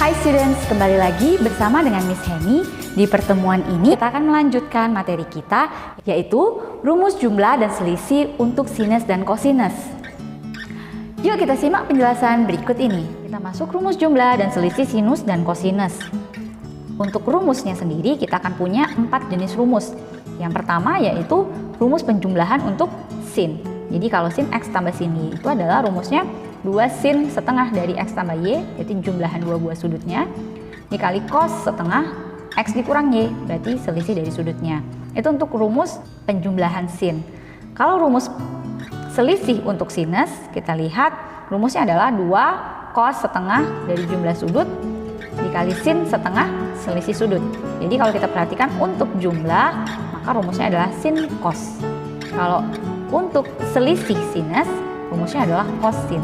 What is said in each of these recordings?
Hai students, kembali lagi bersama dengan Miss Heni. Di pertemuan ini kita akan melanjutkan materi kita, yaitu rumus jumlah dan selisih untuk sinus dan kosinus. Yuk kita simak penjelasan berikut ini. Kita masuk rumus jumlah dan selisih sinus dan kosinus. Untuk rumusnya sendiri kita akan punya 4 jenis rumus. Yang pertama yaitu rumus penjumlahan untuk sin. Jadi kalau sin X tambah sin Y itu adalah rumusnya 2 sin setengah dari X tambah Y, yaitu jumlahan dua buah sudutnya, dikali cos setengah X dikurang Y, berarti selisih dari sudutnya. Itu untuk rumus penjumlahan sin. Kalau rumus selisih untuk sinus, kita lihat rumusnya adalah 2 cos setengah dari jumlah sudut dikali sin setengah selisih sudut. Jadi kalau kita perhatikan untuk jumlah, maka rumusnya adalah sin cos. Kalau untuk selisih sinus, rumusnya adalah cos sin.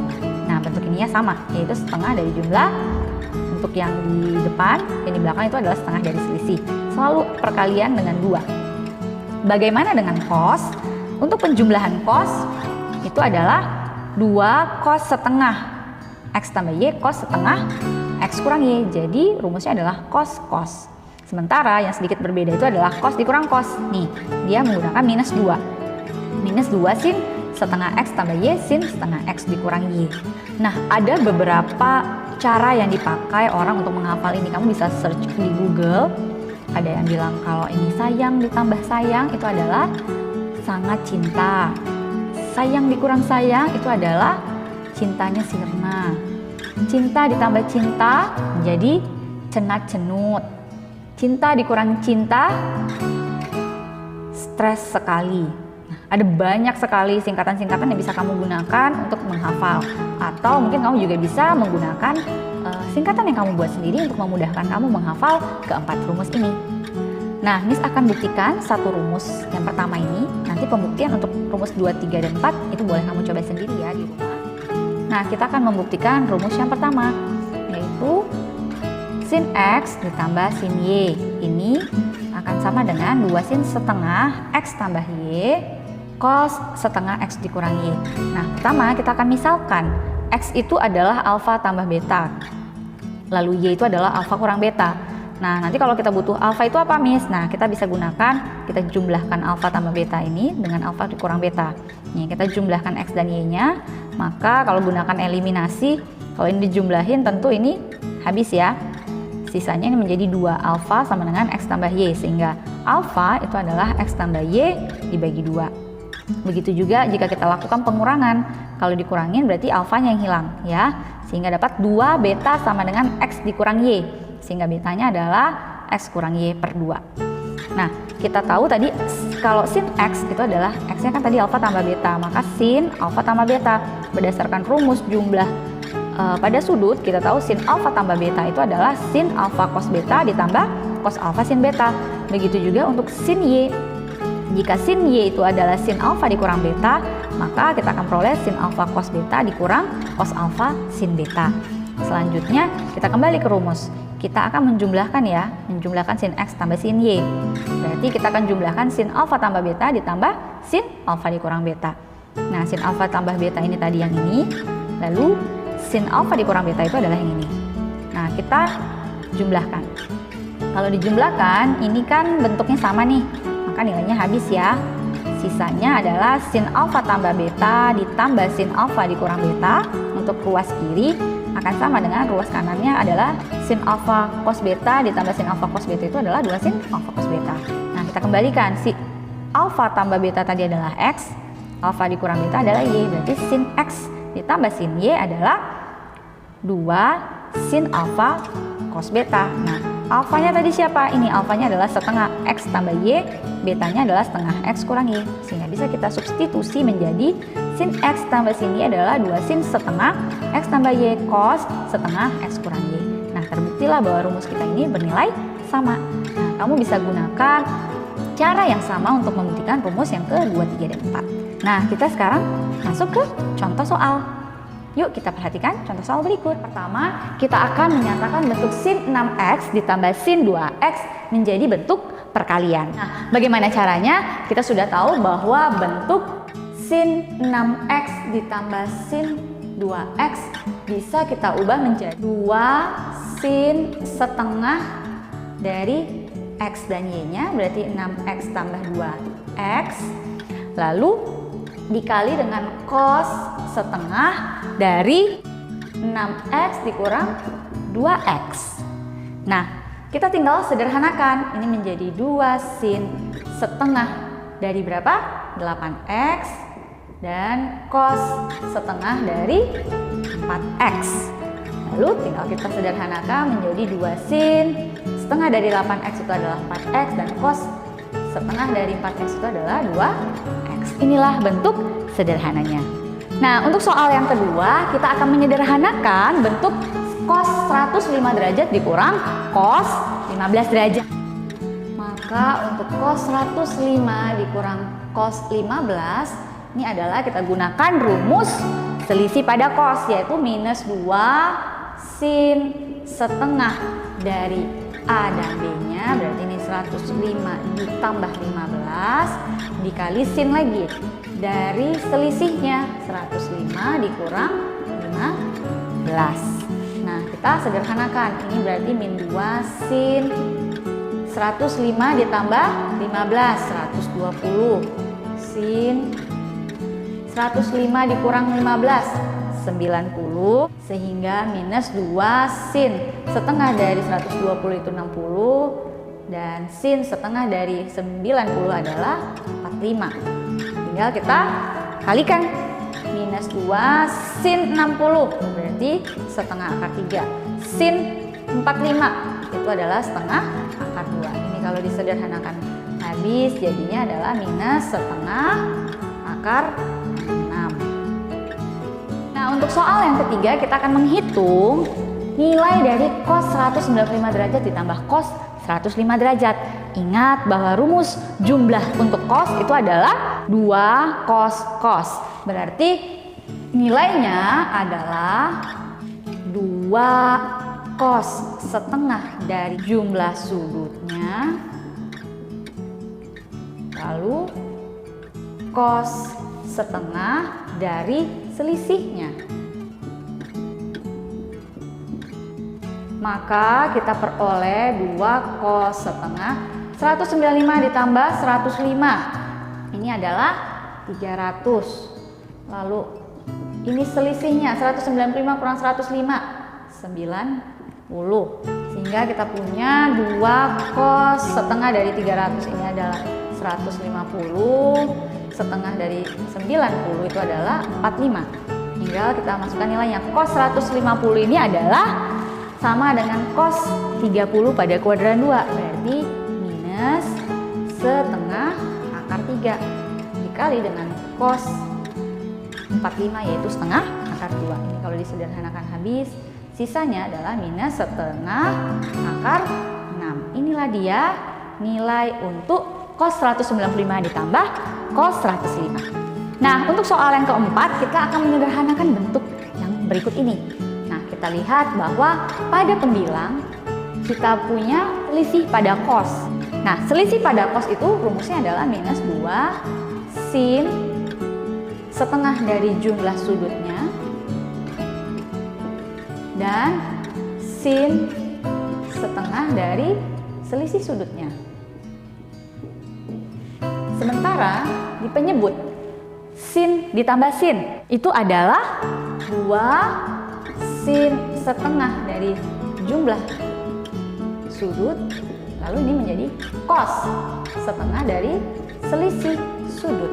Nah, bentuk ininya sama, yaitu setengah dari jumlah. Untuk yang di depan, yang di belakang itu adalah setengah dari selisih. Selalu perkalian dengan 2. Bagaimana dengan cos? Untuk penjumlahan cos, itu adalah 2 cos setengah X tambah Y cos setengah X kurang Y. Jadi, rumusnya adalah cos cos. Sementara yang sedikit berbeda itu adalah cos dikurang cos. Nih, dia menggunakan minus 2. Minus 2 sin setengah X tambah Y sin setengah X dikurang Y. Nah, ada beberapa cara yang dipakai orang untuk menghafal ini. Kamu bisa search di Google. Ada yang bilang kalau ini sayang ditambah sayang itu adalah sangat cinta. Sayang dikurang sayang itu adalah cintanya sirna. Cinta ditambah cinta menjadi cenat-cenut. Cinta dikurang cinta stres sekali. Ada banyak sekali singkatan-singkatan yang bisa kamu gunakan untuk menghafal. Atau mungkin kamu juga bisa menggunakan singkatan yang kamu buat sendiri untuk memudahkan kamu menghafal keempat rumus ini. Nah, Miss akan buktikan satu rumus yang pertama ini. Nanti pembuktian untuk rumus 2, 3, dan 4 itu boleh kamu coba sendiri ya di rumah. Nah, kita akan membuktikan rumus yang pertama, yaitu sin X ditambah sin Y. Ini akan sama dengan 2 sin setengah X tambah Y cos setengah X dikurang Y. Nah, pertama kita akan misalkan X itu adalah alfa tambah beta, lalu Y itu adalah alfa kurang beta. Nah, nanti kalau kita butuh alfa itu apa, Miss? Nah, kita bisa gunakan, kita jumlahkan alfa tambah beta ini dengan alfa dikurang beta. Nih, kita jumlahkan X dan Y-nya, maka kalau gunakan eliminasi, kalau ini dijumlahin tentu ini habis ya. Sisanya ini menjadi 2 alfa sama dengan X tambah Y, sehingga alfa itu adalah X tambah Y dibagi 2. Begitu juga jika kita lakukan pengurangan, kalau dikurangin berarti alfanya yang hilang ya, sehingga dapat 2 beta sama dengan X dikurang Y, sehingga betanya adalah X kurang Y per 2. Nah, kita tahu tadi kalau sin X itu adalah X-nya kan tadi alfa tambah beta, maka sin alfa tambah beta berdasarkan rumus jumlah pada sudut, kita tahu sin alfa tambah beta itu adalah sin alfa cos beta ditambah cos alfa sin beta. Begitu juga untuk sin Y. Jika sin Y itu adalah sin alfa dikurang beta, maka kita akan peroleh sin alfa cos beta dikurang cos alfa sin beta. Selanjutnya, kita kembali ke rumus. Kita akan menjumlahkan ya, menjumlahkan sin X tambah sin Y. Berarti kita akan jumlahkan sin alfa tambah beta ditambah sin alfa dikurang beta. Nah, sin alfa tambah beta ini tadi yang ini, lalu sin alfa dikurang beta itu adalah yang ini. Nah, kita jumlahkan. Kalau dijumlahkan, ini kan bentuknya sama nih, maka nilainya habis ya. Sisanya adalah sin alfa tambah beta ditambah sin alfa dikurang beta. Untuk ruas kiri akan sama dengan ruas kanannya adalah sin alfa cos beta ditambah sin alfa cos beta itu adalah 2 sin alfa cos beta. Nah, kita kembalikan, si alfa tambah beta tadi adalah X, alfa dikurang beta adalah Y, berarti sin X ditambah sin Y adalah 2 sin alfa cos beta. Nah, alfanya tadi siapa? Ini alfanya adalah setengah X tambah Y, betanya adalah setengah X kurang Y, sehingga bisa kita substitusi menjadi sin X tambah sin Y adalah 2 sin setengah X tambah Y cos setengah X kurang Y. Nah, terbuktilah bahwa rumus kita ini bernilai sama. Nah, kamu bisa gunakan cara yang sama untuk membuktikan rumus yang ke-2, 3, dan 4. Nah, kita sekarang masuk ke contoh soal. Yuk kita perhatikan contoh soal berikut. Pertama, kita akan menyatakan bentuk sin 6X ditambah sin 2X menjadi bentuk perkalian. Nah, bagaimana caranya? Kita sudah tahu bahwa bentuk sin 6X ditambah sin 2X bisa kita ubah menjadi 2 sin setengah dari X dan Y-nya, berarti 6X tambah 2X, lalu dikali dengan cos setengah dari 6X dikurang 2X. Nah, kita tinggal sederhanakan. Ini menjadi 2 sin setengah dari berapa? 8X dan cos setengah dari 4X. Lalu tinggal kita sederhanakan menjadi 2 sin setengah dari 8X itu adalah 4X dan cos setengah dari 4X itu adalah 2X. Inilah bentuk sederhananya. Nah, untuk soal yang kedua, kita akan menyederhanakan bentuk cos 105 derajat dikurang cos 15 derajat. Maka untuk cos 105 dikurang cos 15, ini adalah kita gunakan rumus selisih pada cos, yaitu minus 2 sin setengah dari A dan B-nya, berarti ini 105 ditambah 15 dikali sin lagi dari selisihnya 105 dikurang 15. Nah, kita sederhanakan, ini berarti min 2 sin 105 ditambah 15, 120 sin 105 dikurang 15, 90, sehingga minus 2 sin setengah dari 120 itu 60 dan sin setengah dari 90 adalah 45. Tinggal kita kalikan, minus 2 sin 60 berarti setengah akar 3, sin 45 itu adalah setengah akar 2. Ini kalau disederhanakan habis jadinya adalah minus setengah akar 6. Nah, untuk soal yang ketiga kita akan menghitung nilai dari cos 195 derajat ditambah cos 105 derajat. Ingat bahwa rumus jumlah untuk cos itu adalah 2 cos cos. Berarti nilainya adalah 2 cos setengah dari jumlah sudutnya, lalu cos setengah dari selisihnya. Maka kita peroleh 2 cos setengah 195 ditambah 105. Ini adalah 300. Lalu ini selisihnya 195 kurang 105, 90. Sehingga kita punya 2 cos setengah dari 300 ini adalah 150. Setengah dari 90 itu adalah 45. Tinggal kita masukkan nilainya. Cos 150 ini adalah sama dengan cos 30 pada kuadran 2. Berarti minus setengah akar 3 dikali dengan cos 45 yaitu setengah akar 2. Ini kalau disederhanakan habis, sisanya adalah minus setengah akar 6. Inilah dia nilai untuk cos 195 ditambah cos 105. Nah, untuk soal yang keempat kita akan menyederhanakan bentuk yang berikut ini. Nah, kita lihat bahwa pada pembilang kita punya selisih pada cos. Nah, selisih pada cos itu rumusnya adalah minus 2 sin setengah dari jumlah sudutnya dan sin setengah dari selisih sudutnya. Sementara di penyebut sin ditambah sin itu adalah 2 sin setengah dari jumlah sudut, lalu ini menjadi cos setengah dari selisih sudut.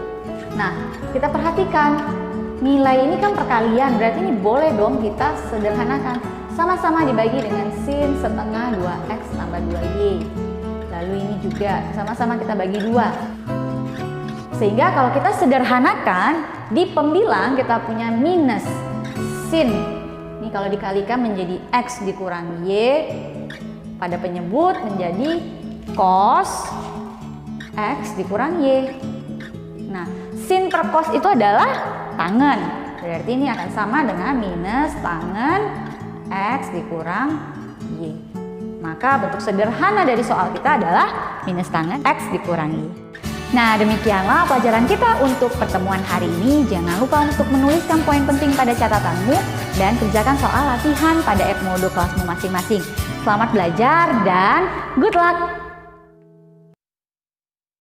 Nah, kita perhatikan nilai ini kan perkalian, berarti ini boleh dong kita sederhanakan. Sama-sama dibagi dengan sin setengah 2x tambah 2y. Lalu ini juga sama-sama kita bagi 2. Sehingga kalau kita sederhanakan, di pembilang kita punya minus sin. Ini kalau dikalikan menjadi x dikurang y, pada penyebut menjadi cos x dikurang y. Nah, sin per cos itu adalah tangen. Berarti ini akan sama dengan minus tangen x dikurang y. Maka bentuk sederhana dari soal kita adalah minus tangen x dikurang y. Nah, demikianlah pelajaran kita untuk pertemuan hari ini. Jangan lupa untuk menuliskan poin penting pada catatanmu dan kerjakan soal latihan pada Edmodo kelasmu masing-masing. Selamat belajar dan good luck!